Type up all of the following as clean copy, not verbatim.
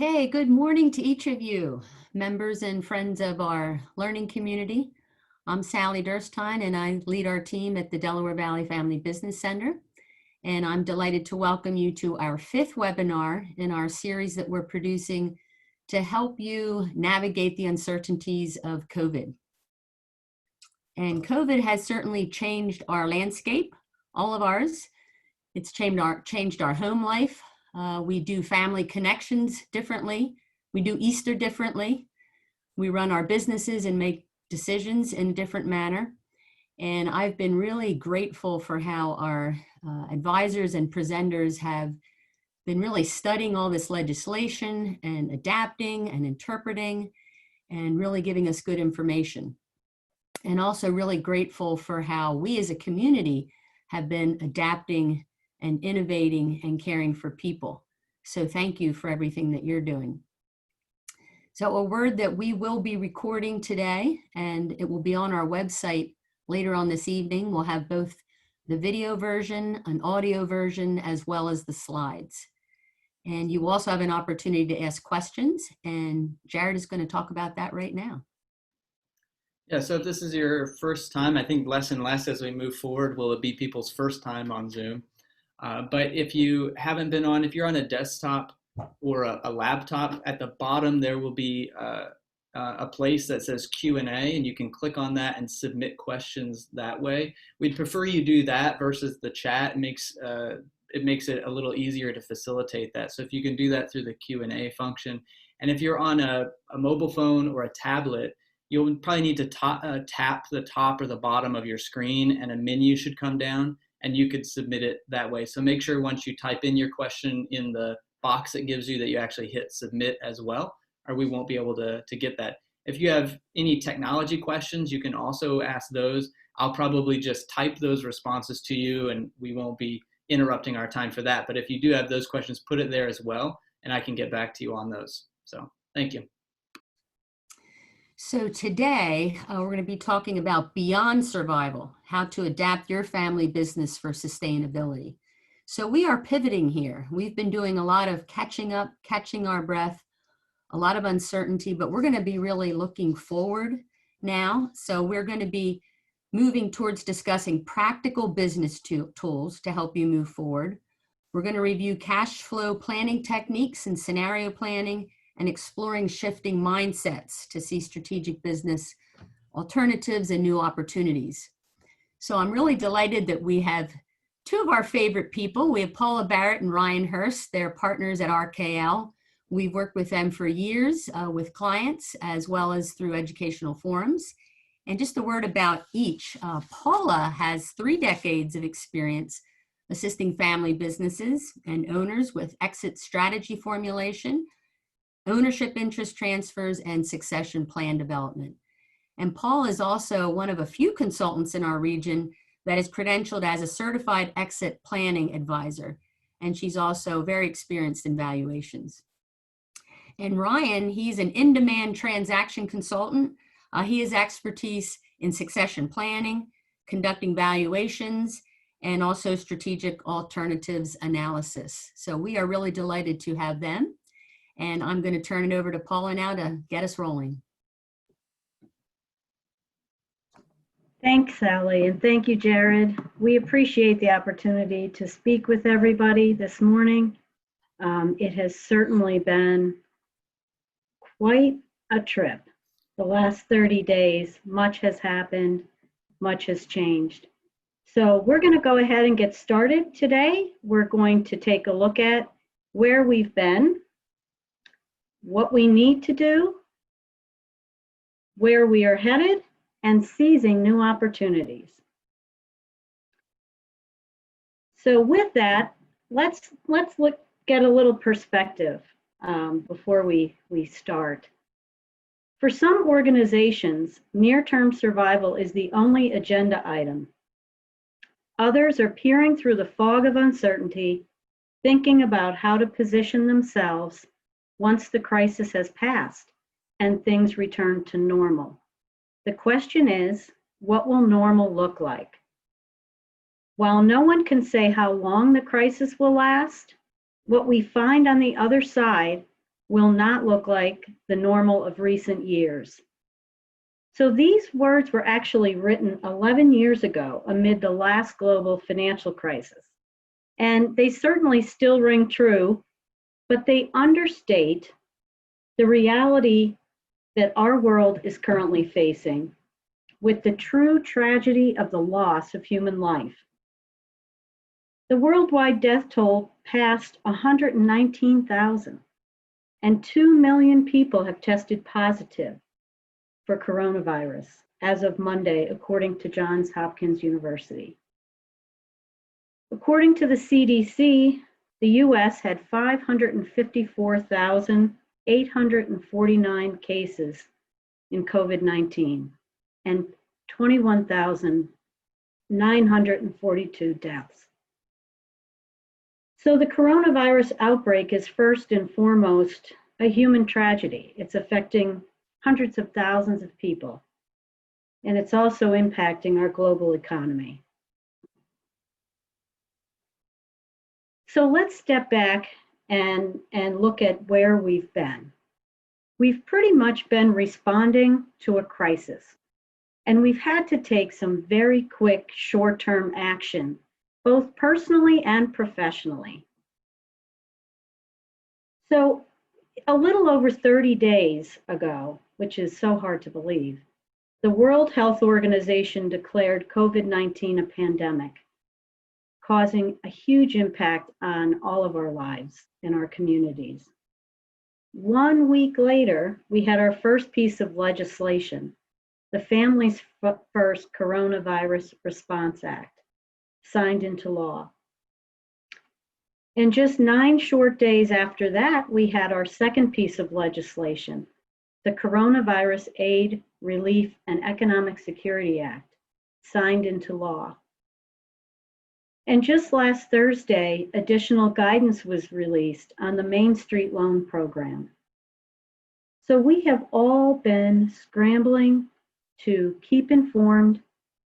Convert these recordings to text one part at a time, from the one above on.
Okay, good morning to each of you, members and friends of our learning community. I'm Sally Durstein, and I lead our team at the Delaware Valley Family Business Center. And I'm delighted to welcome you to our fifth webinar in our series that we're producing to help you navigate the uncertainties of COVID. And COVID has certainly changed our landscape, all of ours. It's changed our home life. We do family connections differently. We do Easter differently. We run our businesses and make decisions in a different manner. And I've been really grateful for how our advisors and presenters have been really studying all this legislation and adapting and interpreting and really giving us good information. And also really grateful for how we as a community have been adapting and innovating and caring for people. So thank you for everything that you're doing. So a word that we will be recording today, and it will be on our website later on this evening. We'll have both the video version, an audio version, as well as the slides. And you also have an opportunity to ask questions, and Jared is going to talk about that right now. Yeah, so if this is your first time, I think less and less as we move forward will it be people's first time on Zoom. But if you haven't been on, if you're on a desktop or a laptop, at the bottom there will be a place that says Q&A, and you can click on that and submit questions that way. We'd prefer you do that versus the chat. It makes it a little easier to facilitate that. So if you can do that through the Q&A function. And if you're on a mobile phone or a tablet, you'll probably need to tap the top or the bottom of your screen, and a menu should come down, and you could submit it that way. So make sure once you type in your question in the box it gives you that you actually hit submit as well, or we won't be able to get that. If you have any technology questions, you can also ask those. I'll probably just type those responses to you, and we won't be interrupting our time for that. But if you do have those questions, put it there as well, and I can get back to you on those. So thank you. So today, we're going to be talking about beyond survival, how to adapt your family business for sustainability. So we are pivoting here. We've been doing a lot of catching up, catching our breath, a lot of uncertainty, but we're going to be really looking forward now. So we're going to be moving towards discussing practical business tools to help you move forward. We're going to review cash flow planning techniques and scenario planning, and exploring shifting mindsets to see strategic business alternatives and new opportunities. So I'm really delighted that we have two of our favorite people. We have Paula Barrett and Ryan Hurst. They're partners at RKL. We've worked with them for years with clients as well as through educational forums. And just a word about each. Paula has 3 decades of experience assisting family businesses and owners with exit strategy formulation, ownership interest transfers, and succession plan development. And Paul is also one of a few consultants in our region that is credentialed as a certified exit planning advisor. And she's also very experienced in valuations. And Ryan, he's an in-demand transaction consultant. He has expertise in succession planning, conducting valuations, and also strategic alternatives analysis. So we are really delighted to have them. And I'm going to turn it over to Paula now to get us rolling. Thanks, Sally, and thank you, Jared. We appreciate the opportunity to speak with everybody this morning. It has certainly been quite a trip. The last 30 days, much has happened, much has changed. So we're going to go ahead and get started today. We're going to take a look at where we've been, what we need to do, where we are headed, and seizing new opportunities. So with that, let's get a little perspective before we start. For some organizations, near-term survival is the only agenda item. Others are peering through the fog of uncertainty, thinking about how to position themselves once the crisis has passed and things return to normal. The question is, what will normal look like? While no one can say how long the crisis will last, what we find on the other side will not look like the normal of recent years. So these words were actually written 11 years ago amid the last global financial crisis. And they certainly still ring true, but they understate the reality that our world is currently facing with the true tragedy of the loss of human life. The worldwide death toll passed 119,000, and 2 million people have tested positive for coronavirus as of Monday, according to Johns Hopkins University. According to the CDC, the US had 554,849 cases in COVID-19 and 21,942 deaths. So the coronavirus outbreak is first and foremost a human tragedy. It's affecting hundreds of thousands of people, and it's also impacting our global economy. So let's step back and look at where we've been. We've pretty much been responding to a crisis, and we've had to take some very quick short-term action, both personally and professionally. So a little over 30 days ago, which is so hard to believe, the World Health Organization declared COVID-19 a pandemic, causing a huge impact on all of our lives and our communities. 1 week later, we had our first piece of legislation, the Families First Coronavirus Response Act, signed into law. And just 9 short days after that, we had our second piece of legislation, the Coronavirus Aid, Relief, and Economic Security Act, signed into law. And just last Thursday, additional guidance was released on the Main Street Loan Program. So we have all been scrambling to keep informed,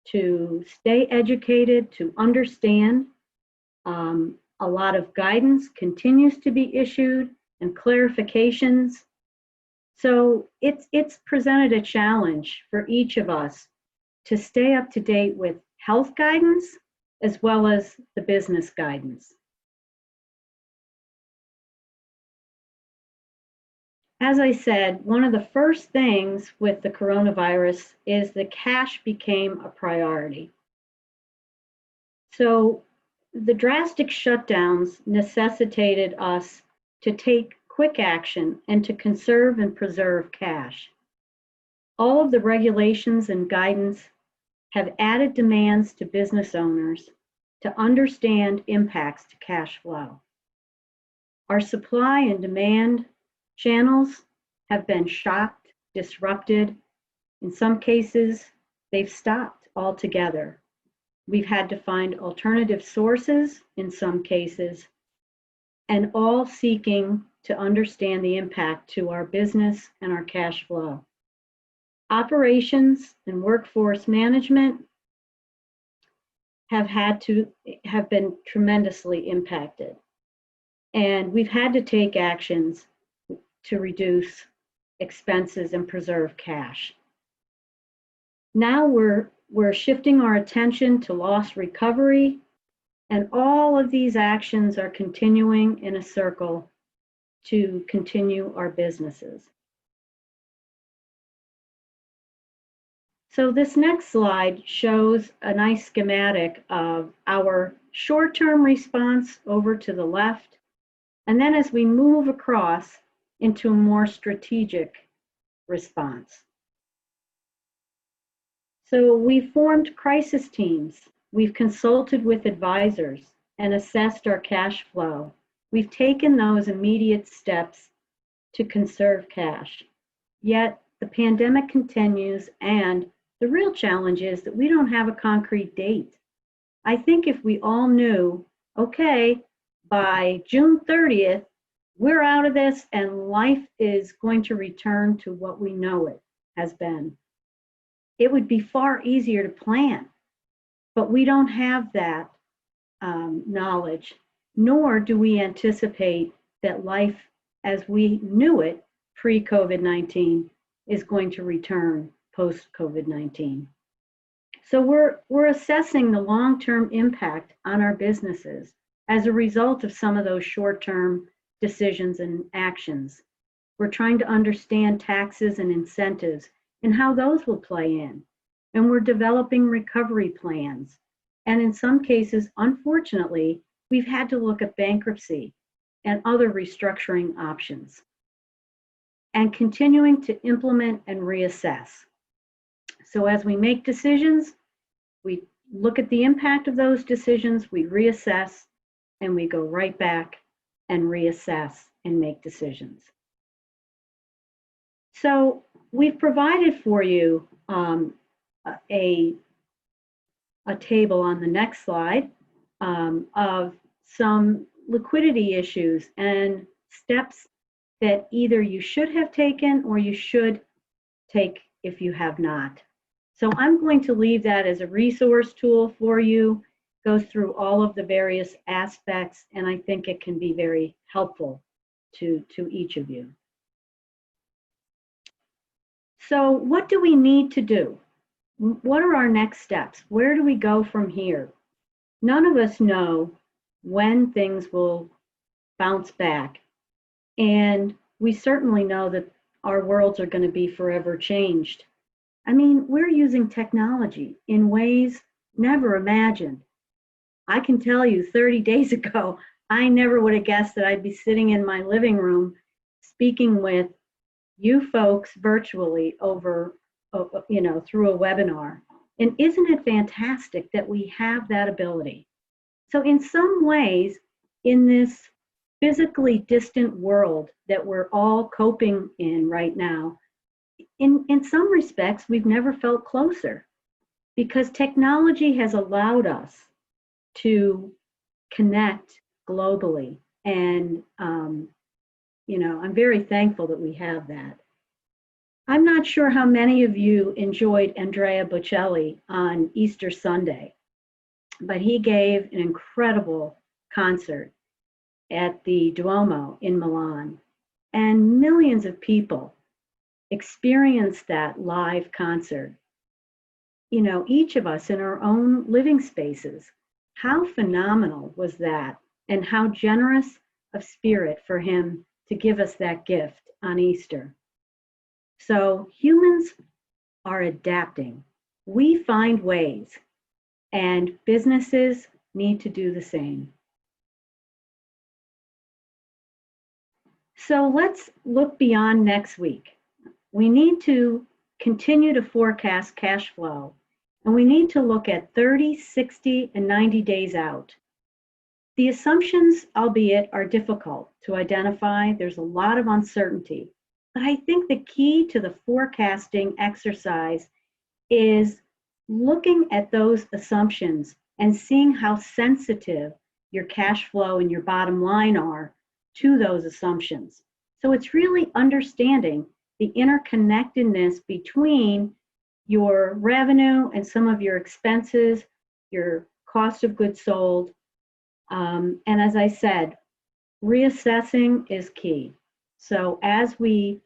to stay educated, to understand. A lot of guidance continues to be issued and clarifications. So it's presented a challenge for each of us to stay up to date with health guidance as well as the business guidance. As I said, one of the first things with the coronavirus is that cash became a priority. So the drastic shutdowns necessitated us to take quick action and to conserve and preserve cash. All of the regulations and guidance have added demands to business owners to understand impacts to cash flow. Our supply and demand channels have been shocked, disrupted. In some cases, they've stopped altogether. We've had to find alternative sources in some cases, and all seeking to understand the impact to our business and our cash flow. Operations and workforce management have been tremendously impacted. And we've had to take actions to reduce expenses and preserve cash. Now we're shifting our attention to loss recovery, and all of these actions are continuing in a circle to continue our businesses. So this next slide shows a nice schematic of our short-term response over to the left, and then as we move across into a more strategic response. So we've formed crisis teams. We've consulted with advisors and assessed our cash flow. We've taken those immediate steps to conserve cash. Yet the pandemic continues, and the real challenge is that we don't have a concrete date. I think if we all knew, okay, by June 30th, we're out of this and life is going to return to what we know it has been, it would be far easier to plan. But we don't have that knowledge, nor do we anticipate that life as we knew it pre-COVID-19 is going to return post-COVID-19. So we're assessing the long-term impact on our businesses as a result of some of those short-term decisions and actions. We're trying to understand taxes and incentives and how those will play in. And we're developing recovery plans. And in some cases, unfortunately, we've had to look at bankruptcy and other restructuring options, and continuing to implement and reassess. So as we make decisions, we look at the impact of those decisions, we reassess, and we go right back and reassess and make decisions. So we've provided for you a table on the next slide of some liquidity issues and steps that either you should have taken or you should take if you have not. So I'm going to leave that as a resource tool for you, goes through all of the various aspects, and I think it can be very helpful to each of you. So what do we need to do? What are our next steps? Where do we go from here? None of us know when things will bounce back. And we certainly know that our worlds are going to be forever changed. I mean, we're using technology in ways never imagined. I can tell you 30 days ago, I never would have guessed that I'd be sitting in my living room speaking with you folks virtually over, through a webinar. And isn't it fantastic that we have that ability? So in some ways, in this physically distant world that we're all coping in right now, in some respects, we've never felt closer because technology has allowed us to connect globally. And, I'm very thankful that we have that. I'm not sure how many of you enjoyed Andrea Bocelli on Easter Sunday, but he gave an incredible concert at the Duomo in Milan, and millions of people experienced that live concert. Each of us in our own living spaces. How phenomenal was that, and how generous of spirit for him to give us that gift on Easter. So humans are adapting. We find ways, and businesses need to do the same. So let's look beyond next week. We need to continue to forecast cash flow, and we need to look at 30, 60, and 90 days out. The assumptions, albeit, are difficult to identify. There's a lot of uncertainty. But I think the key to the forecasting exercise is looking at those assumptions and seeing how sensitive your cash flow and your bottom line are to those assumptions. So it's really understanding the interconnectedness between your revenue and some of your expenses, your cost of goods sold. And as I said, reassessing is key. So as we,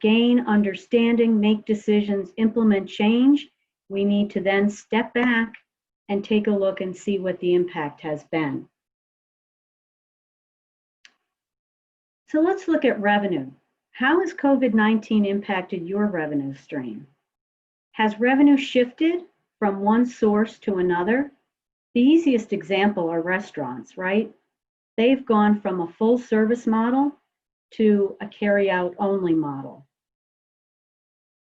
gain understanding, make decisions, implement change, we need to then step back and take a look and see what the impact has been. So let's look at revenue. How has COVID-19 impacted your revenue stream? Has revenue shifted from one source to another? The easiest example are restaurants, right? They've gone from a full service model to a carry-out only model.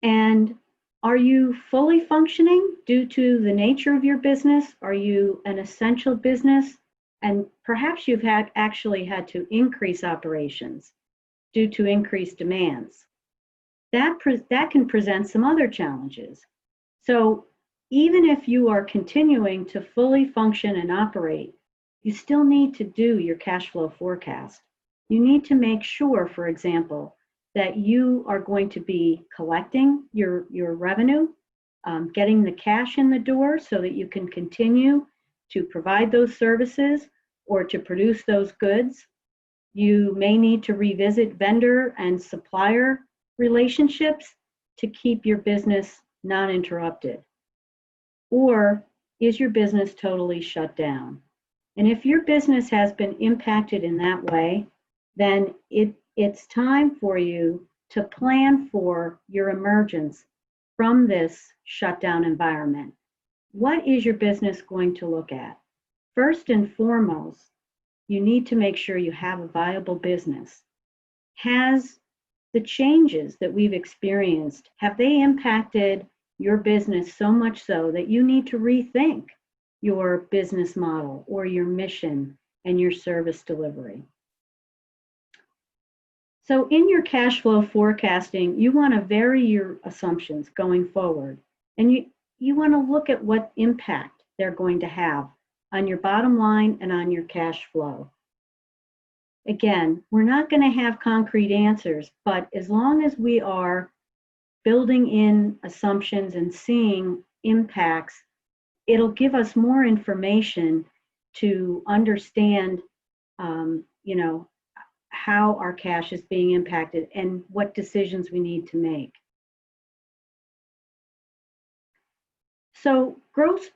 And are you fully functioning due to the nature of your business? Are you an essential business? And perhaps you've actually had to increase operations due to increased demands. That can present some other challenges. So even if you are continuing to fully function and operate, you still need to do your cash flow forecast. You need to make sure, for example, that you are going to be collecting your revenue, getting the cash in the door so that you can continue to provide those services or to produce those goods. You may need to revisit vendor and supplier relationships to keep your business non-interrupted. Or is your business totally shut down? And if your business has been impacted in that way, then it's time for you to plan for your emergence from this shutdown environment. What is your business going to look at? First and foremost, you need to make sure you have a viable business. Has the changes that we've experienced, have they impacted your business so much so that you need to rethink your business model or your mission and your service delivery? So in your cash flow forecasting, you want to vary your assumptions going forward. And you want to look at what impact they're going to have on your bottom line and on your cash flow. Again, we're not going to have concrete answers, but as long as we are building in assumptions and seeing impacts, it'll give us more information to understand, how our cash is being impacted and what decisions we need to make. So gross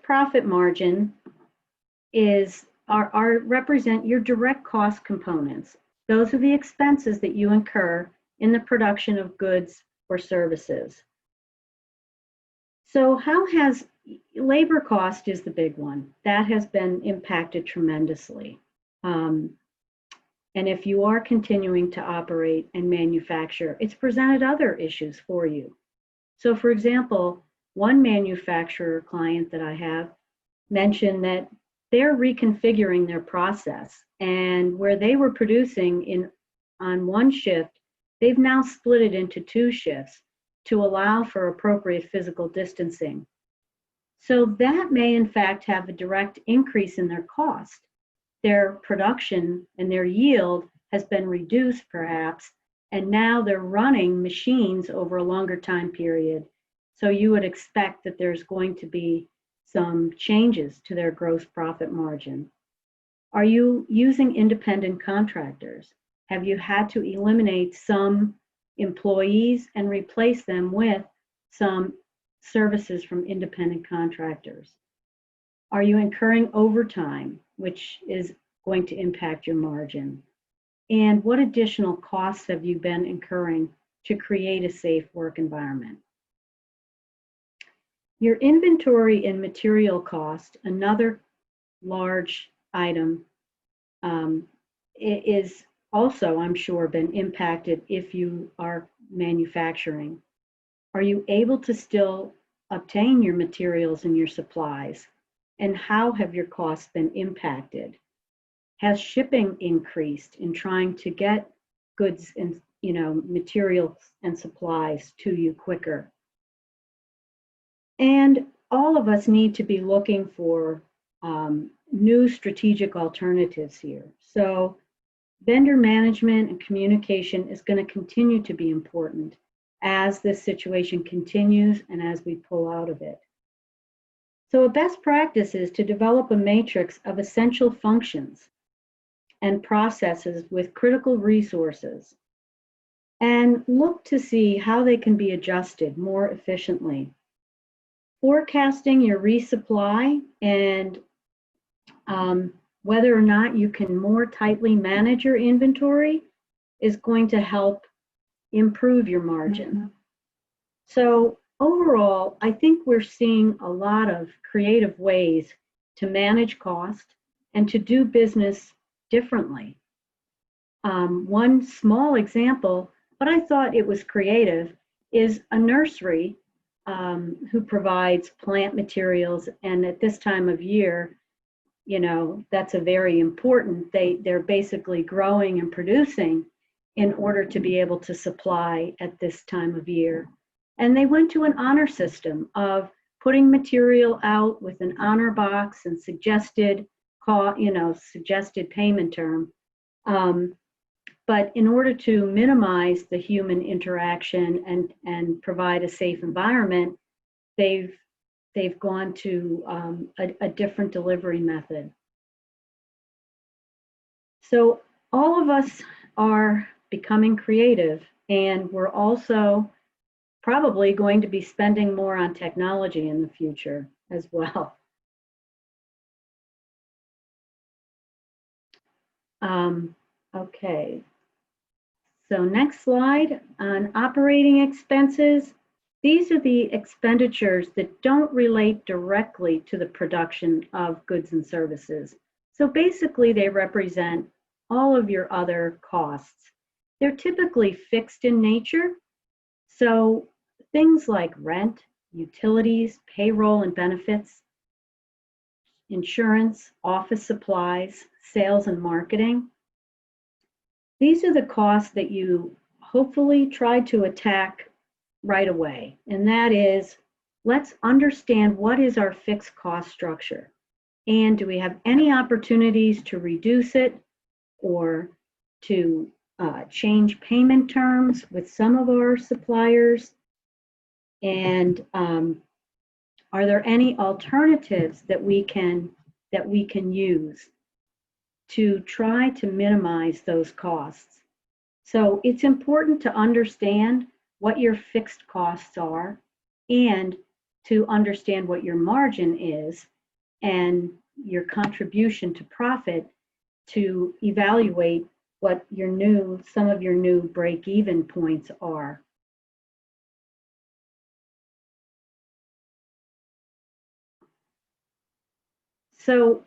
profit margin represent your direct cost components. Those are the expenses that you incur in the production of goods or services. So how has labor cost is the big one. That has been impacted tremendously. And if you are continuing to operate and manufacture, it's presented other issues for you. So for example, one manufacturer client that I have mentioned that they're reconfiguring their process, and where they were producing on one shift, they've now split it into 2 shifts to allow for appropriate physical distancing. So that may in fact have a direct increase in their cost. Their production and their yield has been reduced perhaps, and now they're running machines over a longer time period. So you would expect that there's going to be some changes to their gross profit margin. Are you using independent contractors? Have you had to eliminate some employees and replace them with some services from independent contractors? Are you incurring overtime, which is going to impact your margin? And what additional costs have you been incurring to create a safe work environment? Your inventory and material cost, another large item, is also, I'm sure, been impacted if you are manufacturing. Are you able to still obtain your materials and your supplies? And how have your costs been impacted? Has shipping increased in trying to get goods and materials and supplies to you quicker? And all of us need to be looking for new strategic alternatives here. So vendor management and communication is going to continue to be important as this situation continues and as we pull out of it. So a best practice is to develop a matrix of essential functions and processes with critical resources and look to see how they can be adjusted more efficiently. Forecasting your resupply and whether or not you can more tightly manage your inventory is going to help improve your margin. Mm-hmm. So overall, I think we're seeing a lot of creative ways to manage cost and to do business differently. One small example, but I thought it was creative, is a nursery who provides plant materials, and at this time of year, that's a very important, they're basically growing and producing in order to be able to supply at this time of year. And they went to an honor system of putting material out with an honor box and suggested payment term. But in order to minimize the human interaction and provide a safe environment, they've gone to a different delivery method. So all of us are becoming creative, and we're also probably going to be spending more on technology in the future as well. Okay, so next slide on operating expenses. These are the expenditures that don't relate directly to the production of goods and services. So basically they represent all of your other costs. They're typically fixed in nature. So things like rent, utilities, payroll and benefits, insurance, office supplies, sales and marketing. These are the costs that you hopefully try to attack right away. And that is, let's understand what is our fixed cost structure. And do we have any opportunities to reduce it or to change payment terms with some of our suppliers? And are there any alternatives that we can use to try to minimize those costs? So it's important to understand what your fixed costs are and to understand what your margin is and your contribution to profit to evaluate what some of your new break-even points are. So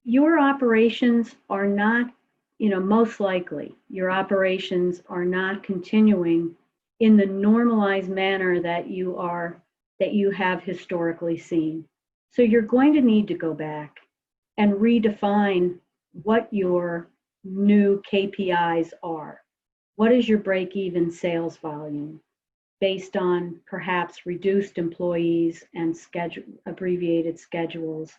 your operations are not, most likely your operations are not continuing in the normalized manner that you have historically seen. So you're going to need to go back and redefine what your new KPIs are. What is your break-even sales volume based on perhaps reduced employees and abbreviated schedules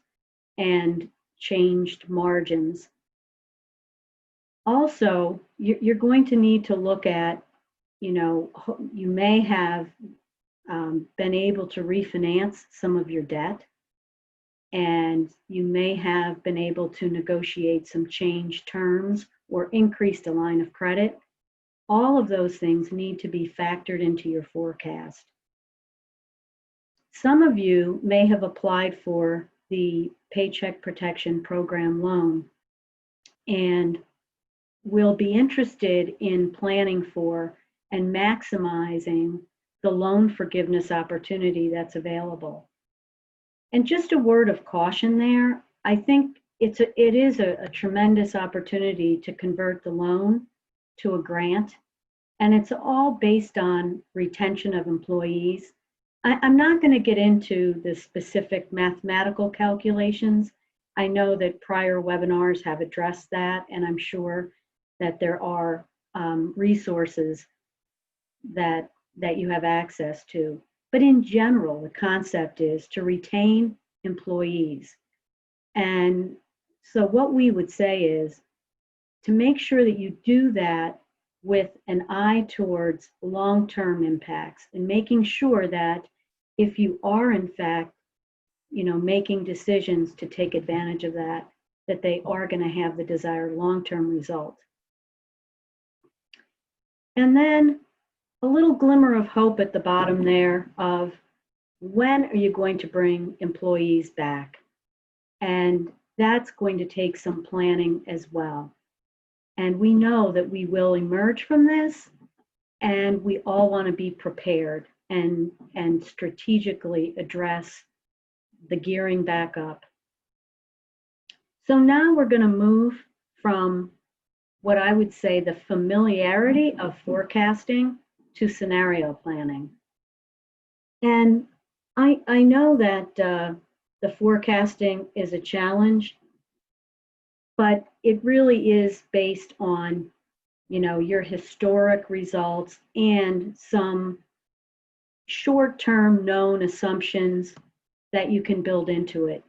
and changed margins? Also, you're going to need to look at, you may have been able to refinance some of your debt, and you may have been able to negotiate some change terms or increased a line of credit. All of those things need to be factored into your forecast. Some of you may have applied for the Paycheck Protection Program loan and will be interested in planning for and maximizing the loan forgiveness opportunity that's available. And just a word of caution there, I think it is a tremendous opportunity to convert the loan to a grant, and it's all based on retention of employees. I'm not going to get into the specific mathematical calculations. I know that prior webinars have addressed that, and I'm sure that there are resources that you have access to. But in general, the concept is to retain employees. And so what we would say is to make sure that you do that with an eye towards long-term impacts and making sure that if you are in fact, making decisions to take advantage of that they are going to have the desired long-term result. And then a little glimmer of hope at the bottom there of when are you going to bring employees back? And that's going to take some planning as well. And we know that we will emerge from this, and we all want to be prepared and strategically address the gearing back up. So now we're going to move from what I would say the familiarity of forecasting to scenario planning. And I know that the forecasting is a challenge, but it really is based on, your historic results and some short-term known assumptions that you can build into it.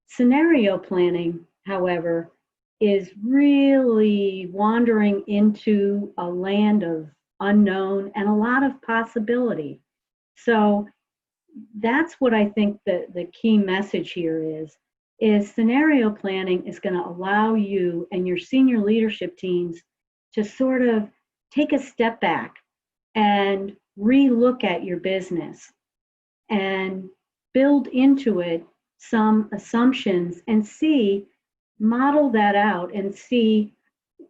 Scenario planning, however, is really wandering into a land of unknown and a lot of possibility. So that's what I think the key message here is is scenario planning is going to allow you and your senior leadership teams to sort of take a step back and re-look at your business and build into it some assumptions and model that out and see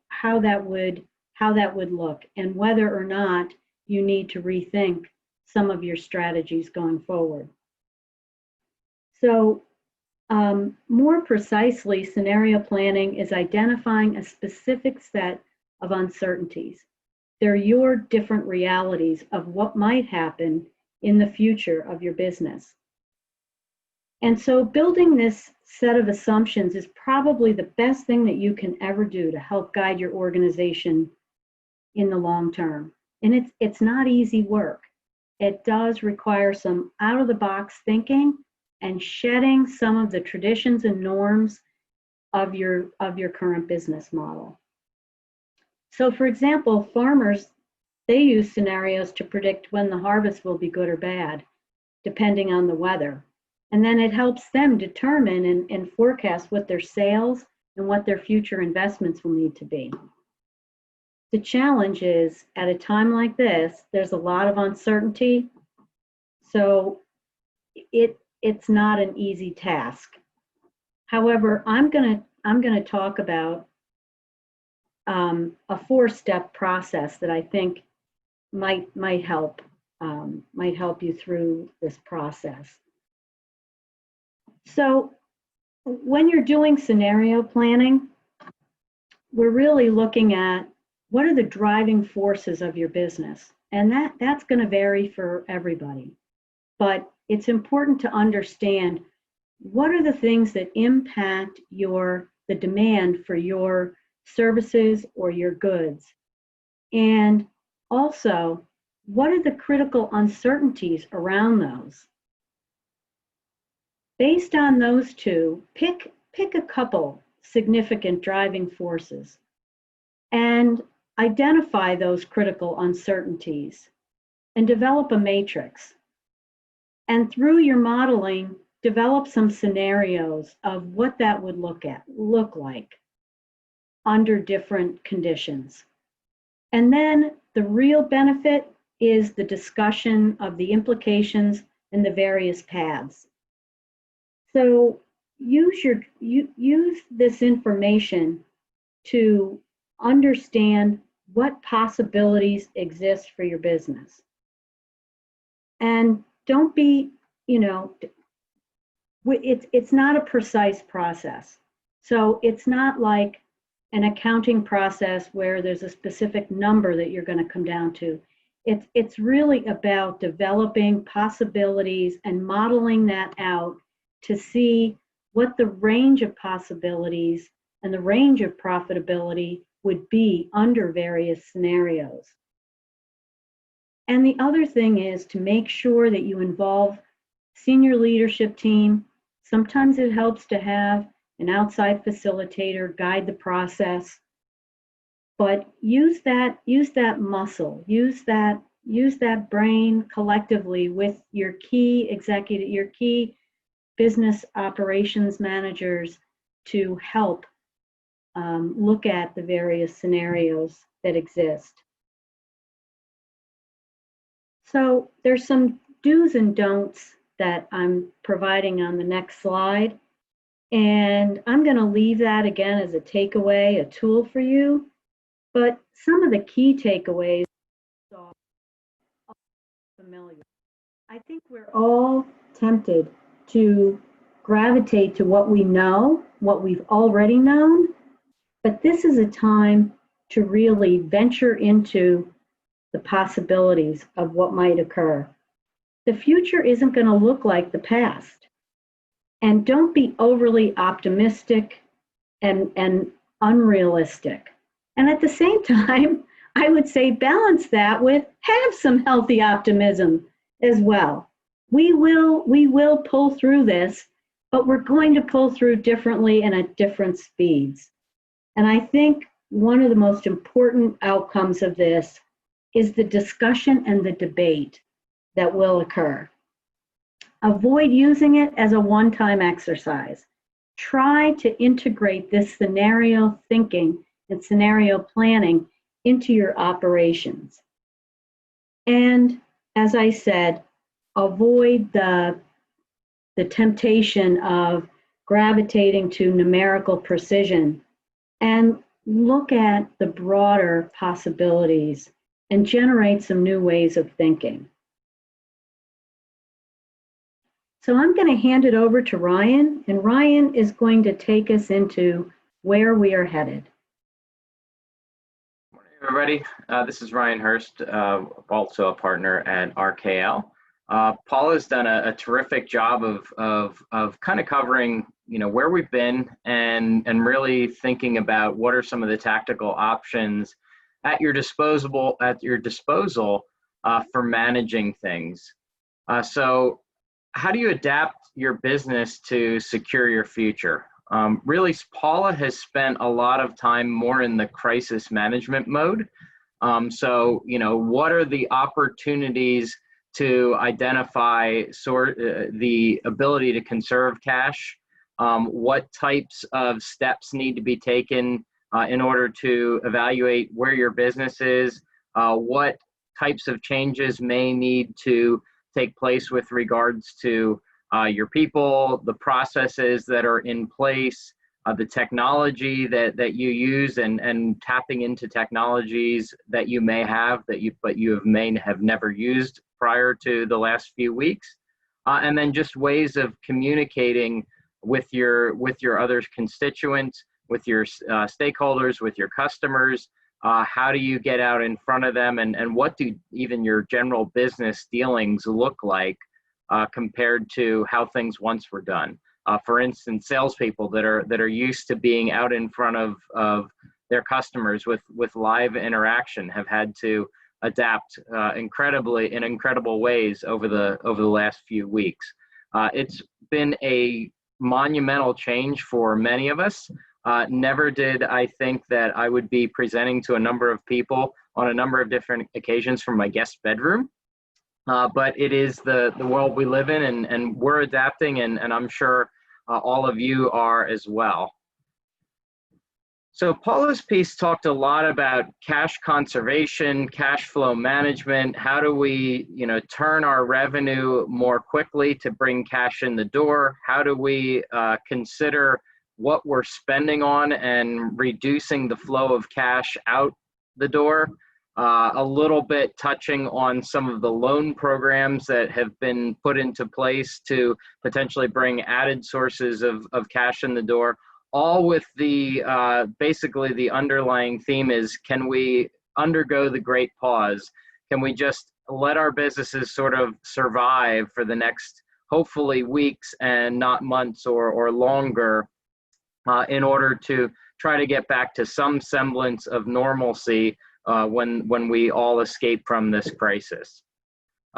how that would look and whether or not you need to rethink some of your strategies going forward. So more precisely, scenario planning is identifying a specific set of uncertainties. They're your different realities of what might happen in the future of your business. And so building this set of assumptions is probably the best thing that you can ever do to help guide your organization in the long term. And it's not easy work. It does require some out-of-the-box thinking and shedding some of the traditions and norms of your current business model. So for example, farmers, they use scenarios to predict when the harvest will be good or bad, depending on the weather. And then it helps them determine and forecast what their sales and what their future investments will need to be. The challenge is, at a time like this, there's a lot of uncertainty. So it's not an easy task. However, I'm gonna talk about a 4-step process that I think might help you through this process. So when you're doing scenario planning, we're really looking at what are the driving forces of your business, and that's going to vary for everybody. But it's important to understand what are the things that impact the demand for your services or your goods, and also what are the critical uncertainties around those. Based on those two, pick a couple significant driving forces and identify those critical uncertainties and develop a matrix. And through your modeling, develop some scenarios of what that would look like under different conditions. And then the real benefit is the discussion of the implications and the various paths. So use this information to understand what possibilities exist for your business. And don't be, it's not a precise process. So it's not like an accounting process where there's a specific number that you're going to come down to. It's really about developing possibilities and modeling that out to see what the range of possibilities and the range of profitability would be under various scenarios. And the other thing is to make sure that you involve senior leadership team. Sometimes it helps to have an outside facilitator guide the process, but use that muscle, use that brain collectively with your key business operations managers to help look at the various scenarios that exist. So there's some do's and don'ts that I'm providing on the next slide. And I'm going to leave that again as a takeaway, a tool for you. But some of the key takeaways are familiar. I think we're all tempted to gravitate to what we know, what we've already known. But this is a time to really venture into the possibilities of what might occur. The future isn't going to look like the past. And don't be overly optimistic and unrealistic. And at the same time, I would say balance that with have some healthy optimism as well. We will pull through this, but we're going to pull through differently and at different speeds. And I think one of the most important outcomes of this is the discussion and the debate that will occur. Avoid using it as a one-time exercise. try to integrate this scenario thinking and scenario planning into your operations. And as I said, avoid the temptation of gravitating to numerical precision and look at the broader possibilities and generate some new ways of thinking. So I'm going to hand it over to Ryan, and Ryan is going to take us into where we are headed. Morning, everybody. This is Ryan Hurst, also a partner at RKL. Paula's done a terrific job of kind of covering, where we've been and really thinking about what are some of the tactical options at your disposal for managing things. So how do you adapt your business to secure your future? Really, Paula has spent a lot of time more in the crisis management mode. So, what are the opportunities to identify the ability to conserve cash? What types of steps need to be taken in order to evaluate where your business is? What types of changes may need to take place with regards to your people, the processes that are in place, the technology that you use, and tapping into technologies that you may have but you may have never used prior to the last few weeks, and then just ways of communicating with your other constituents, with your stakeholders, with your customers. How do you get out in front of them, and what do even your general business dealings look like compared to how things once were done? For instance, salespeople that are used to being out in front of their customers with live interaction have had to adapt in incredible ways over the last few weeks. It's been a monumental change for many of us. Never did I think that I would be presenting to a number of people on a number of different occasions from my guest bedroom. But it is the world we live in, and we're adapting, and I'm sure all of you are as well. So Paula's piece talked a lot about cash conservation, cash flow management. How do we, turn our revenue more quickly to bring cash in the door? How do we consider what we're spending on and reducing the flow of cash out the door? A little bit touching on some of the loan programs that have been put into place to potentially bring added sources of cash in the door, all with the basically the underlying theme is, can we undergo the great pause? Can we just let our businesses sort of survive for the next, hopefully, weeks and not months or longer, in order to try to get back to some semblance of normalcy when we all escape from this crisis.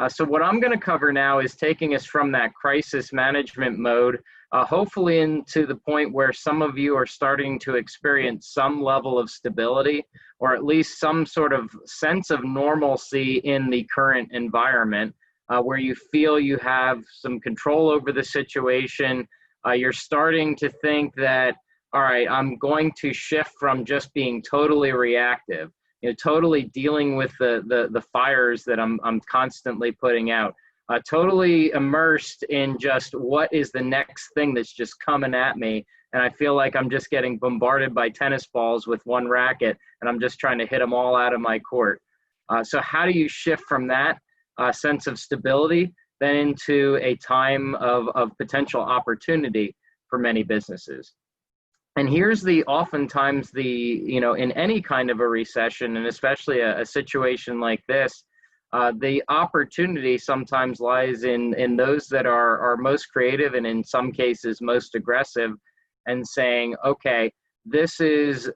So what I'm going to cover now is taking us from that crisis management mode, hopefully into the point where some of you are starting to experience some level of stability, or at least some sort of sense of normalcy in the current environment, where you feel you have some control over the situation. You're starting to think that, all right, I'm going to shift from just being totally reactive, totally dealing with the fires that I'm constantly putting out, totally immersed in just what is the next thing that's just coming at me. And I feel like I'm just getting bombarded by tennis balls with one racket, and I'm just trying to hit them all out of my court. So how do you shift from that sense of stability then into a time of potential opportunity for many businesses? And here's oftentimes in any kind of a recession, and especially a situation like this, the opportunity sometimes lies in those that are most creative and in some cases most aggressive, and saying, okay, this is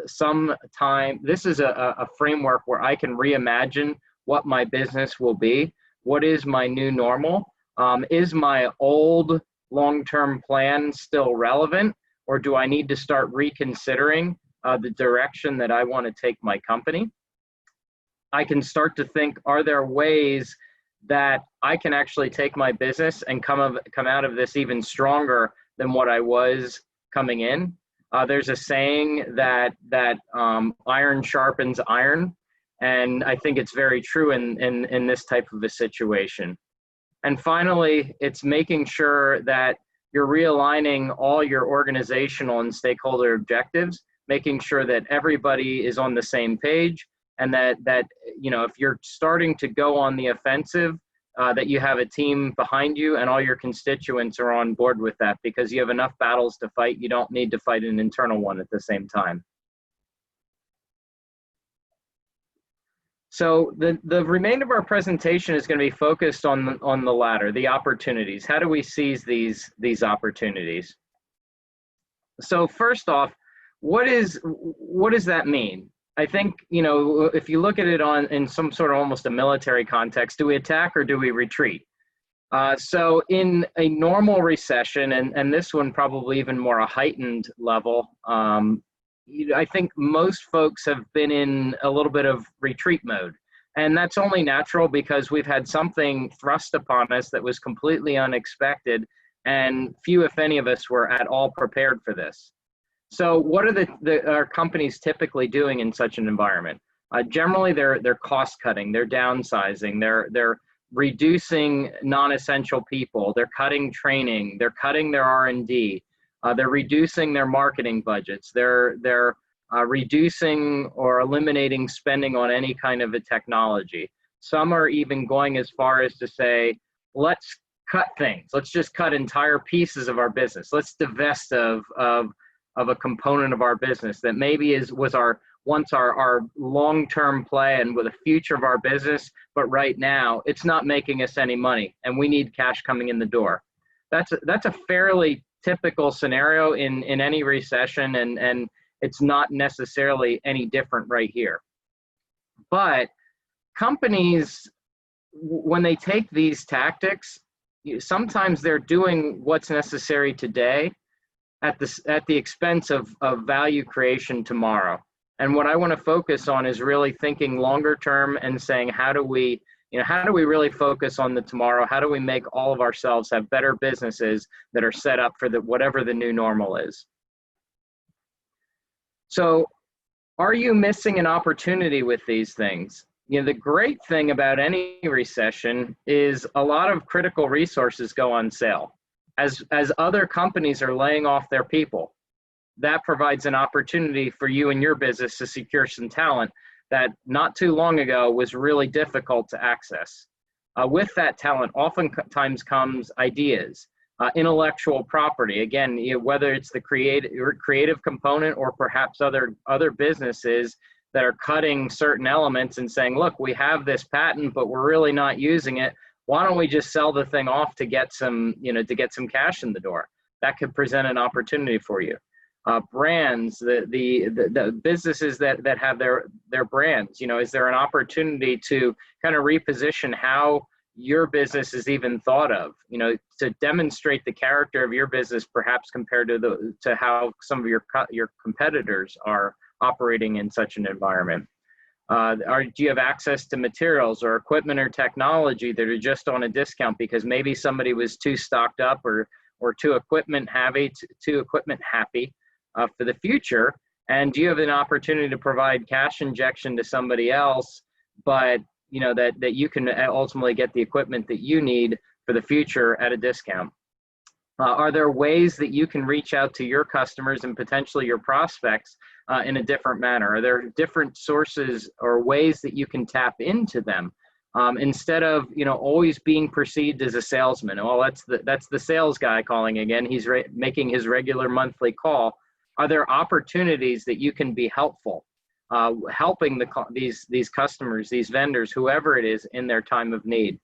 a framework where I can reimagine what my business will be. What is my new normal? Is my old long-term plan still relevant? Or do I need to start reconsidering the direction that I want to take my company? I can start to think, are there ways that I can actually take my business and come out of this even stronger than what I was coming in. There's a saying that iron sharpens iron, and I think it's very true in this type of a situation. And finally, it's making sure that you're realigning all your organizational and stakeholder objectives, making sure that everybody is on the same page, and that if you're starting to go on the offensive, that you have a team behind you and all your constituents are on board with that, because you have enough battles to fight. You don't need to fight an internal one at the same time. So the remainder of our presentation is going to be focused on the latter, the opportunities. How do we seize these opportunities? So first off, what does that mean? I think, if you look at it in some sort of almost a military context, do we attack or do we retreat? So in a normal recession, and this one probably even more a heightened level, I think most folks have been in a little bit of retreat mode. And that's only natural because we've had something thrust upon us that was completely unexpected, and few, if any of us, were at all prepared for this. So what are our companies typically doing in such an environment? Generally, they're cost cutting, they're downsizing, they're reducing non-essential people, they're cutting training, they're cutting their R&D, they're reducing their marketing budgets, they're reducing or eliminating spending on any kind of a technology. Some are even going as far as to say, let's cut things, let's just cut entire pieces of our business, let's divest of a component of our business that maybe was once our long-term play and with the future of our business, but right now it's not making us any money and we need cash coming in the door. That's a fairly typical scenario in any recession, and it's not necessarily any different right here. But companies, when they take these tactics, sometimes they're doing what's necessary today at the expense of value creation tomorrow. And what I want to focus on is really thinking longer term and saying, how do we really focus on the tomorrow? How do we make all of ourselves have better businesses that are set up for whatever the new normal is? So are you missing an opportunity with these things? The great thing about any recession is a lot of critical resources go on sale. As other companies are laying off their people, that provides an opportunity for you and your business to secure some talent that not too long ago was really difficult to access. With that talent, oftentimes comes ideas, intellectual property. Again, whether it's the creative component or perhaps other businesses that are cutting certain elements and saying, look, we have this patent, but we're really not using it. Why don't we just sell the thing off to get some cash in the door? That could present an opportunity for you. Brands, the businesses that have their brands, is there an opportunity to kind of reposition how your business is even thought of, to demonstrate the character of your business, perhaps compared to how some of your competitors are operating in such an environment. Do you have access to materials or equipment or technology that are just on a discount because maybe somebody was too stocked up or too equipment happy for the future? And do you have an opportunity to provide cash injection to somebody else, but that you can ultimately get the equipment that you need for the future at a discount? Are there ways that you can reach out to your customers and potentially your prospects in a different manner? Are there different sources or ways that you can tap into them instead of always being perceived as a salesman? Well, that's the sales guy calling again. He's making his regular monthly call. Are there opportunities that you can be helpful, helping these customers, these vendors, whoever it is, in their time of need?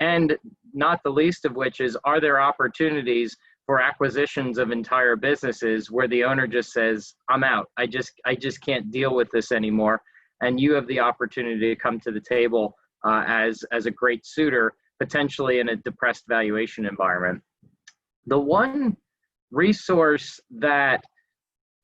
And not the least of which is, are there opportunities for acquisitions of entire businesses where the owner just says, I'm out, I just can't deal with this anymore, and you have the opportunity to come to the table as a great suitor, potentially in a depressed valuation environment. The one resource that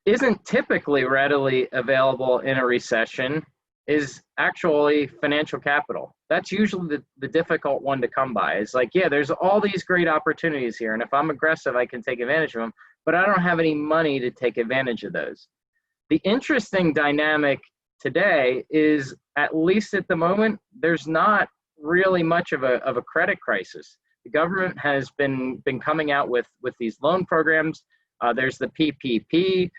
isn't typically readily available in a recession is actually financial capital. That's usually the difficult one to come by. It's like, yeah, there's all these great opportunities here. And if I'm aggressive, I can take advantage of them, but I don't have any money to take advantage of those. The interesting dynamic today is, at least at the moment, there's not really much of a credit crisis. The government has been coming out with these loan programs. There's the PPP.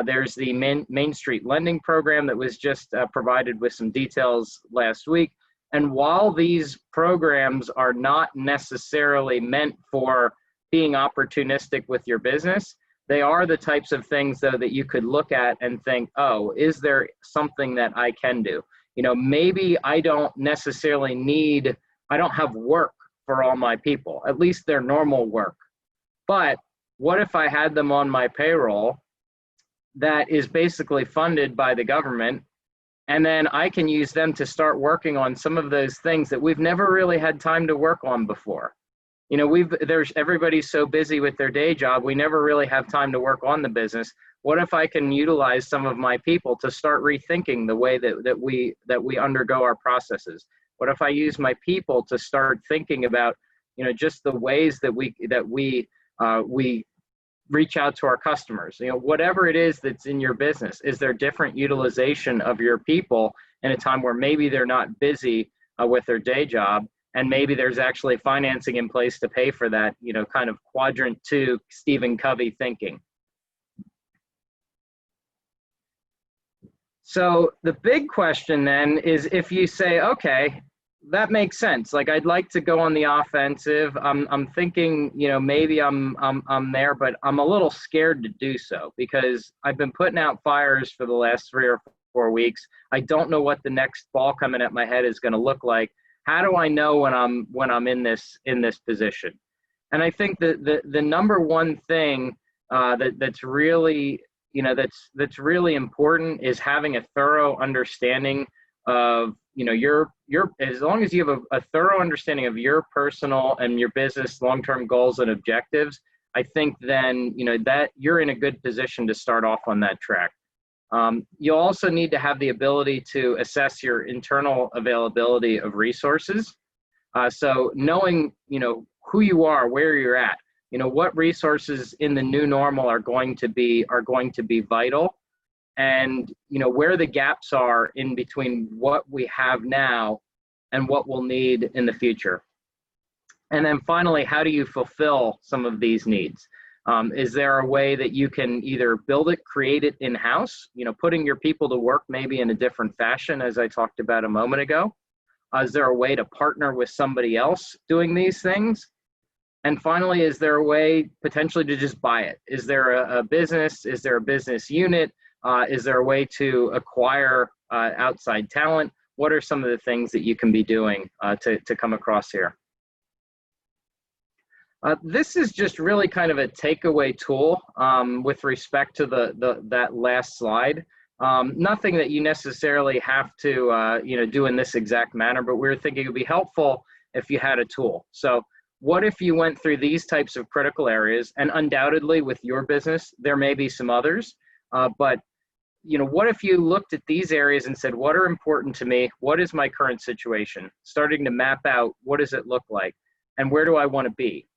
There's the Main Street Lending Program that was just provided with some details last week. And while these programs are not necessarily meant for being opportunistic with your business, they are the types of things, though, that you could look at and think, oh, is there something that I can do? You know, maybe I don't have work for all my people, at least their normal work. But what if I had them on my payroll that is basically funded by the government, and then I can use them to start working on some of those things that we've never really had time to work on before? You know, everybody's so busy with their day job, we never really have time to work on the business. What if I can utilize some of my people to start rethinking the way that we undergo our processes? What if I use my people to start thinking about, you know, just the ways that we reach out to our customers? You know, whatever it is that's in your business, is there different utilization of your people in a time where maybe they're not busy with their day job, and maybe there's actually financing in place to pay for that, you know, kind of quadrant 2 Stephen Covey thinking. So the big question then is, if you say, okay, that makes sense. Like, I'd like to go on the offensive. I'm thinking, you know, maybe I'm there, but I'm a little scared to do so because I've been putting out fires for the last 3 or 4 weeks. I don't know what the next ball coming at my head is going to look like. How do I know when I'm in this position? And I think that the number one thing that's really, you know, that's really important is having a thorough understanding of, you know, your as long as you have a thorough understanding of your personal and your business long-term goals and objectives, I think then, you know, that you're in a good position to start off on that track. You'll also need to have the ability to assess your internal availability of resources. So knowing, you know, who you are, where you're at, you know, what resources in the new normal are going to be vital, and, you know, where the gaps are in between what we have now and what we'll need in the future. And then finally, how do you fulfill some of these needs? Is there a way that you can either build it, create it in-house, you know, putting your people to work maybe in a different fashion, as I talked about a moment ago? Is there a way to partner with somebody else doing these things? And finally, is there a way potentially to just buy it? Is there a business? Is there a business unit? Is there a way to acquire outside talent? What are some of the things that you can be doing to come across here? This is just really kind of a takeaway tool with respect to that last slide. Nothing that you necessarily have to you know, do in this exact manner, but we were thinking it would be helpful if you had a tool. So what if you went through these types of critical areas, and undoubtedly with your business, there may be some others, but you know, what if you looked at these areas and said, what are important to me? What is my current situation? Starting to map out, what does it look like? And where do I want to be?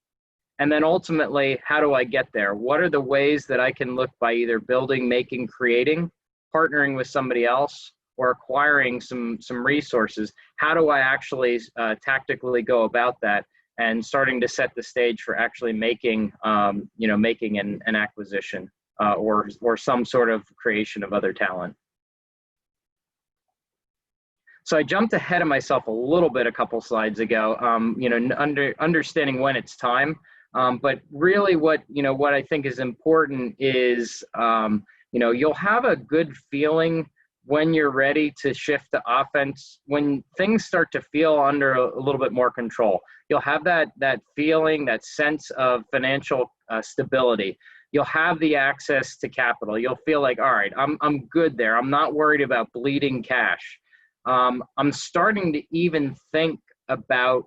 And then ultimately, how do I get there? What are the ways that I can look by either building, making, creating, partnering with somebody else, or acquiring some resources? How do I actually tactically go about that, and starting to set the stage for actually making, you know, making an acquisition or some sort of creation of other talent? So I jumped ahead of myself a little bit a couple slides ago, you know, understanding when it's time. But really what I think is important is, you know, you'll have a good feeling when you're ready to shift to offense, when things start to feel under a little bit more control. You'll have that feeling, that sense of financial stability. You'll have the access to capital. You'll feel like, all right, I'm good there. I'm not worried about bleeding cash. I'm starting to even think about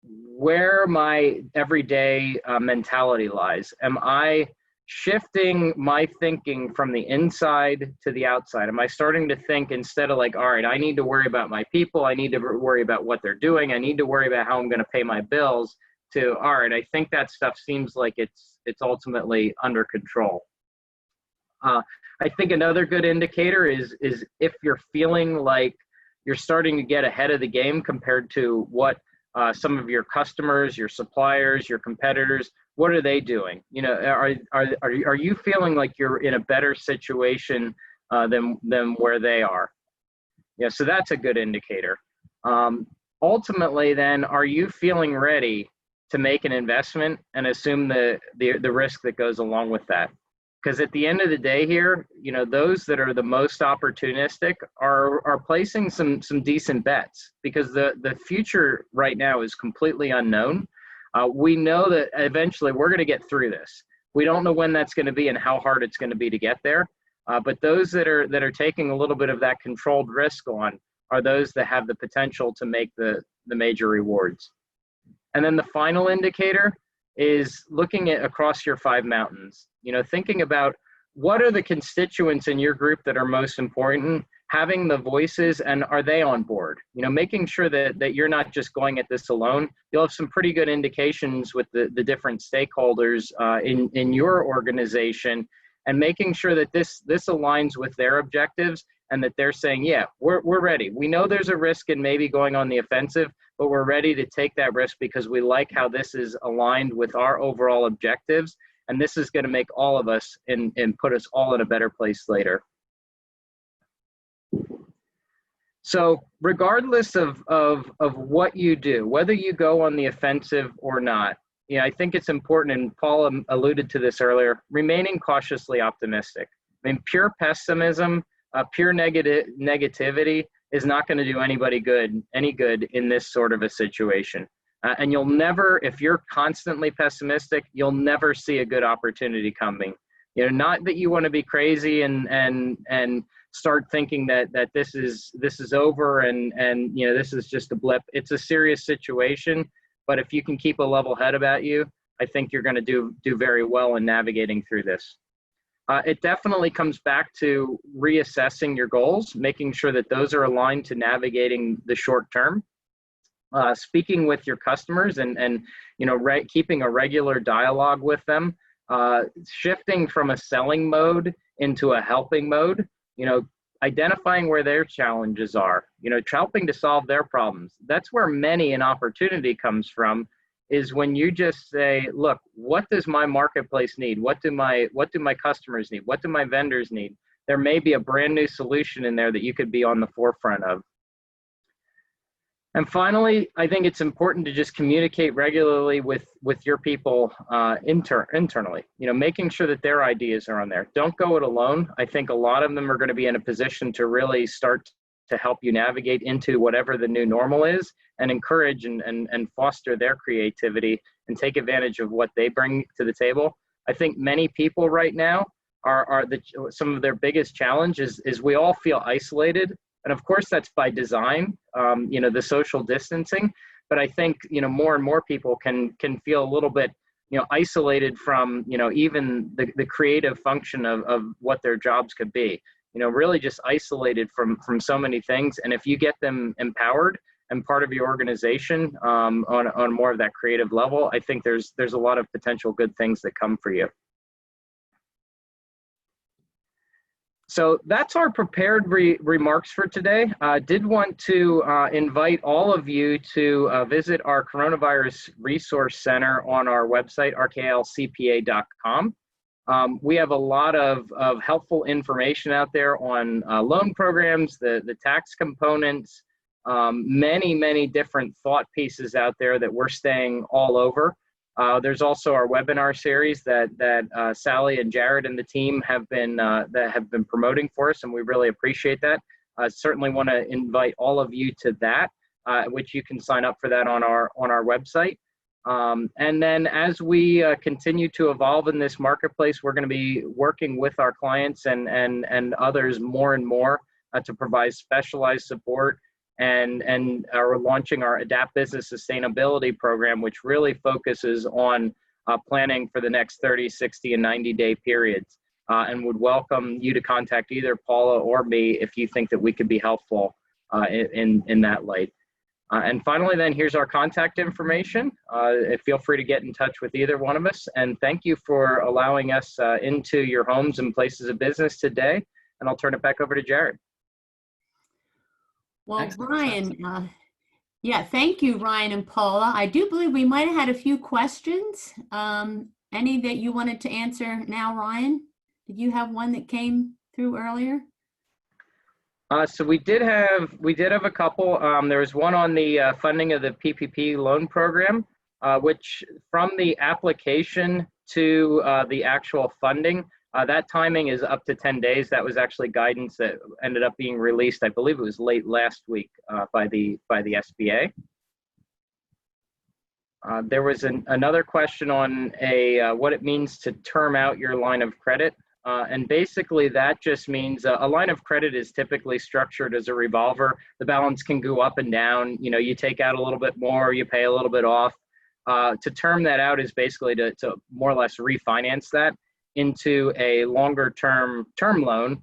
where my everyday mentality lies. Am I shifting my thinking from the inside to the outside? Am I starting to think, instead of like, all right, I need to worry about my people, I need to worry about what they're doing, I need to worry about how I'm going to pay my bills, to, all right, I think that stuff seems like it's ultimately under control. I think another good indicator is if you're feeling like you're starting to get ahead of the game compared to what some of your customers, your suppliers, your competitors, what are they doing? You know, are you feeling like you're in a better situation than where they are? Yeah, so that's a good indicator. Ultimately, then, are you feeling ready to make an investment and assume the risk that goes along with that? Because at the end of the day here, you know, those that are the most opportunistic are placing some decent bets, because the future right now is completely unknown. We know that eventually we're going to get through this. We don't know when that's going to be and how hard it's going to be to get there. But those that are taking a little bit of that controlled risk on are those that have the potential to make the major rewards. And then the final indicator is looking at across your 5 mountains, you know, thinking about what are the constituents in your group that are most important, having the voices, and are they on board? You know, making sure that you're not just going at this alone. You'll have some pretty good indications with the different stakeholders in your organization, and making sure that this aligns with their objectives, and that they're saying, yeah, we're ready. We know there's a risk in maybe going on the offensive, but we're ready to take that risk because we like how this is aligned with our overall objectives. And this is going to make all of us and put us all in a better place later. So regardless of what you do, whether you go on the offensive or not, yeah, I think it's important, and Paul alluded to this earlier, remaining cautiously optimistic. I mean, pure pessimism, pure negativity is not going to do anybody any good in this sort of a situation. And you'll never, if you're constantly pessimistic, you'll never see a good opportunity coming. You know, not that you want to be crazy and start thinking that this is over and you know, this is just a blip. It's a serious situation, but if you can keep a level head about you, I think you're going to do very well in navigating through this. It definitely comes back to reassessing your goals, making sure that those are aligned to navigating the short term. Speaking with your customers and you know, keeping a regular dialogue with them, shifting from a selling mode into a helping mode, you know, identifying where their challenges are, you know, helping to solve their problems. That's where many an opportunity comes from, is when you just say, look, what does my marketplace need? What do my customers need? What do my vendors need? There may be a brand new solution in there that you could be on the forefront of. And finally, I think it's important to just communicate regularly with your people internally, you know, making sure that their ideas are on there. Don't go it alone. I think a lot of them are going to be in a position to really start to help you navigate into whatever the new normal is, and encourage and foster their creativity and take advantage of what they bring to the table. I think many people right now some of their biggest challenges is we all feel isolated. And of course, that's by design, you know, the social distancing. But I think, you know, more and more people can feel a little bit, you know, isolated from, you know, even the creative function of what their jobs could be, you know, really just isolated from so many things. And if you get them empowered and part of your organization on more of that creative level, I think there's a lot of potential good things that come for you. So that's our prepared remarks for today. Did want to invite all of you to visit our Coronavirus Resource Center on our website, rklcpa.com. We have a lot of helpful information out there on loan programs, the tax components, many different thought pieces out there that we're staying all over. There's also our webinar series that Sally and Jared and the team have been promoting for us, and we really appreciate that. I certainly want to invite all of you to that, which you can sign up for that on our website. And then as we continue to evolve in this marketplace, we're going to be working with our clients and others more and more to provide specialized support. And are launching our Adapt Business Sustainability program, which really focuses on planning for the next 30, 60, and 90-day periods, and would welcome you to contact either Paula or me if you think that we could be helpful in that light. And finally, then, here's our contact information. Feel free to get in touch with either one of us. And thank you for allowing us into your homes and places of business today. And I'll turn it back over to Jared. Well, Excellent. Ryan, yeah, thank you, Ryan and Paula. I do believe we might have had a few questions. Any that you wanted to answer now, Ryan? Did you have one that came through earlier? So we did have a couple. There was one on the funding of the PPP loan program, which from the application to the actual funding, that timing is up to 10 days. That was actually guidance that ended up being released, I believe it was late last week, by the SBA. There was another question on what it means to term out your line of credit. And basically that just means a line of credit is typically structured as a revolver. The balance can go up and down. You know, you take out a little bit more, you pay a little bit off. To term that out is basically to more or less refinance that into a longer term loan.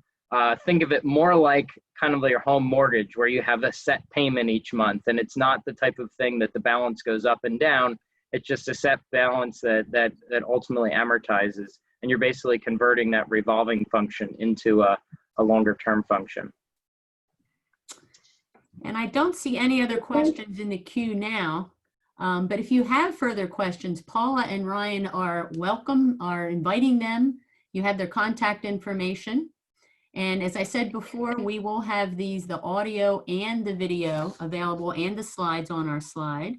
Think of it more like kind of your home mortgage, where you have a set payment each month, and it's not the type of thing that the balance goes up and down. It's just a set balance that ultimately amortizes, and you're basically converting that revolving function into a longer term function. And I don't see any other questions in the queue now. But if you have further questions, Paula and Ryan are welcome, are inviting them. You have their contact information. And as I said before, we will have the audio and the video available and the slides on our slide.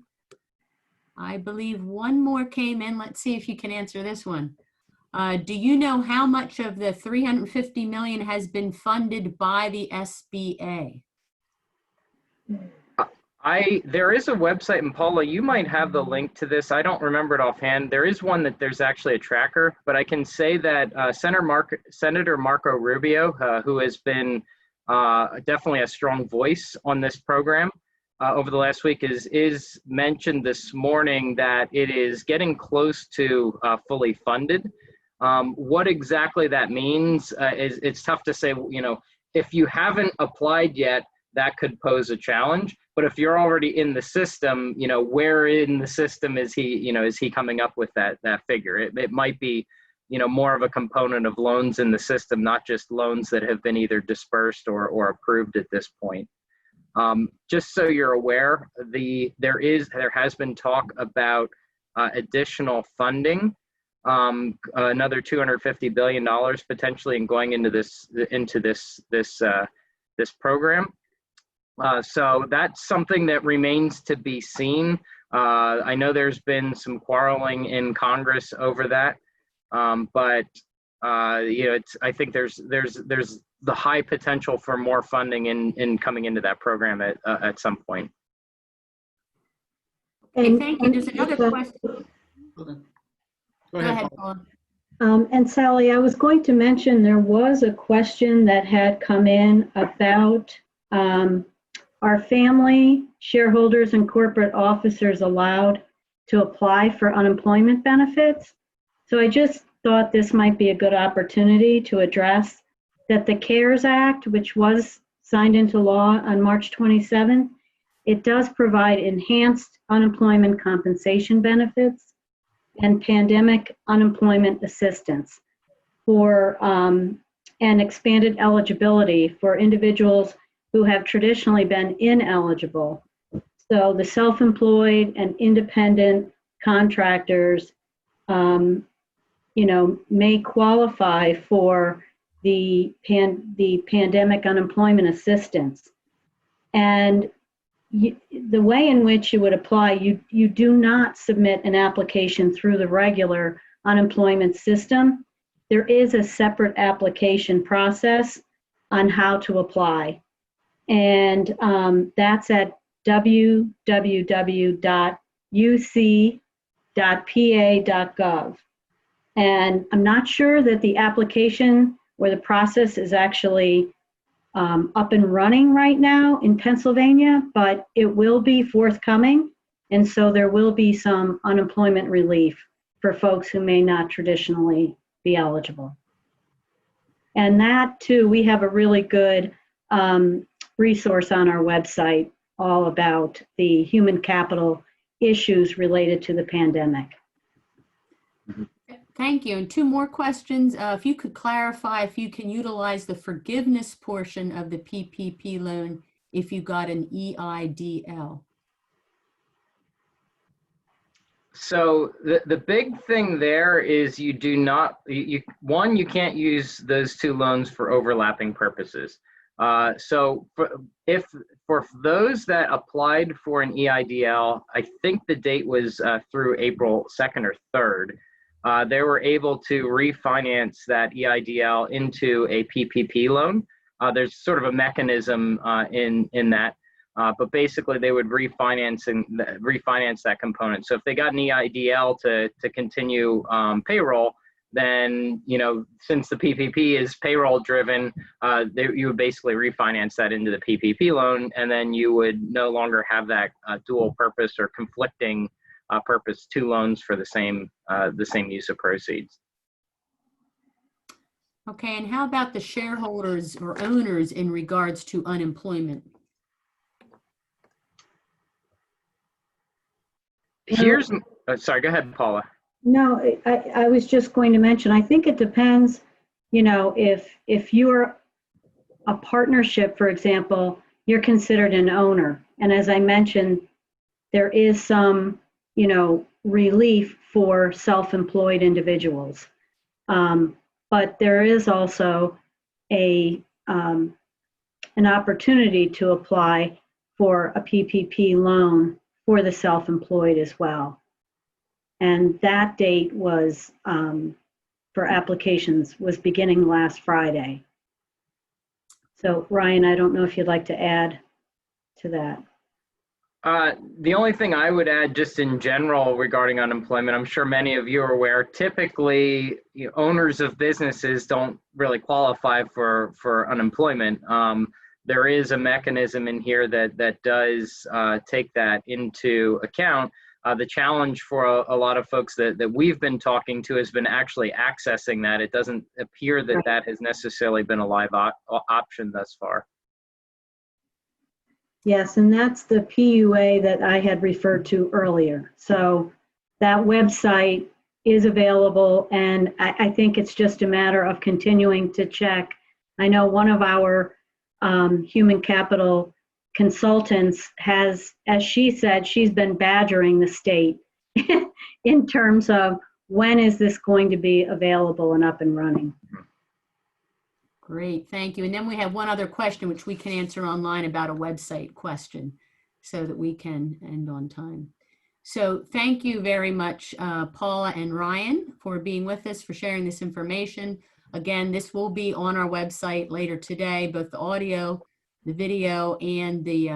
I believe one more came in. Let's see if you can answer this one. Do you know how much of the $350 million has been funded by the SBA? There is a website, and Paula, you might have the link to this. I don't remember it offhand. There is one that there's actually a tracker, but I can say that Senator Marco Rubio, who has been definitely a strong voice on this program over the last week, is mentioned this morning that it is getting close to fully funded. What exactly that means it's tough to say. You know, if you haven't applied yet, that could pose a challenge. But if you're already in the system, you know, where in the system is he coming up with that figure? It might be, you know, more of a component of loans in the system, not just loans that have been either dispersed or approved at this point. Just so you're aware, there has been talk about additional funding, another $250 billion potentially, and going into this program. So that's something that remains to be seen. I know there's been some quarreling in Congress over that, but you know, I think there's the high potential for more funding in coming into that program at some point. Okay, thank you. There's another question. Go ahead, Paula. Paula. And Sally, I was going to mention there was a question that had come in about are family, shareholders, and corporate officers allowed to apply for unemployment benefits? So I just thought this might be a good opportunity to address that the CARES Act, which was signed into law on March 27, it does provide enhanced unemployment compensation benefits and pandemic unemployment assistance for and expanded eligibility for individuals who have traditionally been ineligible. So the self-employed and independent contractors, you know, may qualify for the pandemic unemployment assistance. And the way in which you would apply, you do not submit an application through the regular unemployment system. There is a separate application process on how to apply. And that's at www.uc.pa.gov. And I'm not sure that the application or the process is actually up and running right now in Pennsylvania, but it will be forthcoming. And so there will be some unemployment relief for folks who may not traditionally be eligible. And that too, we have a really good resource on our website all about the human capital issues related to the pandemic. Thank you. And two more questions. If you could clarify if you can utilize the forgiveness portion of the PPP loan if you got an EIDL. So the big thing there is you do not, you can't use those two loans for overlapping purposes. So for those that applied for an EIDL, I think the date was through April 2nd or 3rd. They were able to refinance that EIDL into a PPP loan. There's sort of a mechanism in that. But basically, they would refinance that component. So if they got an EIDL to continue payroll, then since the PPP is payroll driven, you would basically refinance that into the PPP loan, and then you would no longer have that dual purpose or conflicting purpose, two loans for the same use of proceeds. Okay, and how about the shareholders or owners in regards to unemployment? Here's, sorry, go ahead, Paula. No, I was just going to mention, I think it depends, if you're a partnership, for example, you're considered an owner. And as I mentioned, there is some, relief for self-employed individuals. But there is also an opportunity to apply for a PPP loan for the self-employed as well. And that date was, for applications, was beginning last Friday. So Ryan, I don't know if you'd like to add to that. The only thing I would add just in general regarding unemployment, I'm sure many of you are aware, typically owners of businesses don't really qualify for unemployment. There is a mechanism in here that does take that into account. The challenge for a lot of folks that we've been talking to has been actually accessing that. It doesn't appear that that has necessarily been a live option thus far. Yes, and that's the PUA that I had referred to earlier. So that website is available, and I think it's just a matter of continuing to check. I know one of our human capital consultants has, as she said, she's been badgering the state in terms of when is this going to be available and up and running. Great, thank you. And then we have one other question which we can answer online about a website question so that we can end on time. So thank you very much, Paula and Ryan, for being with us, for sharing this information. Again, this will be on our website later today, both the audio, the video, and the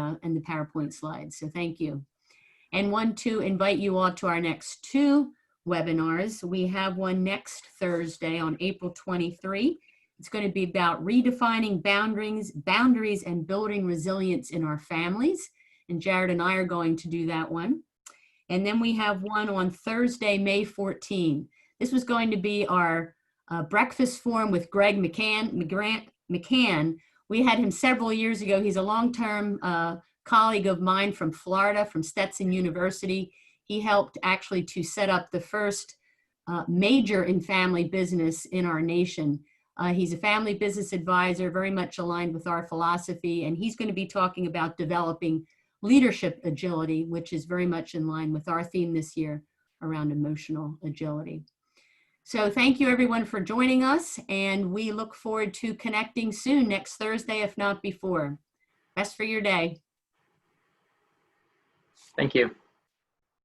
PowerPoint slides. So thank you. And want to invite you all to our next two webinars. We have one next Thursday on April 23. It's going to be about redefining boundaries and building resilience in our families. And Jared and I are going to do that one. And then we have one on Thursday, May 14. This was going to be our breakfast forum with Greg McCann. We had him several years ago. He's a long-term colleague of mine from Florida, from Stetson University. He helped actually to set up the first major in family business in our nation. He's a family business advisor, very much aligned with our philosophy, and he's going to be talking about developing leadership agility, which is very much in line with our theme this year around emotional agility. So thank you everyone for joining us, and we look forward to connecting soon next Thursday, if not before. Best for your day. Thank you.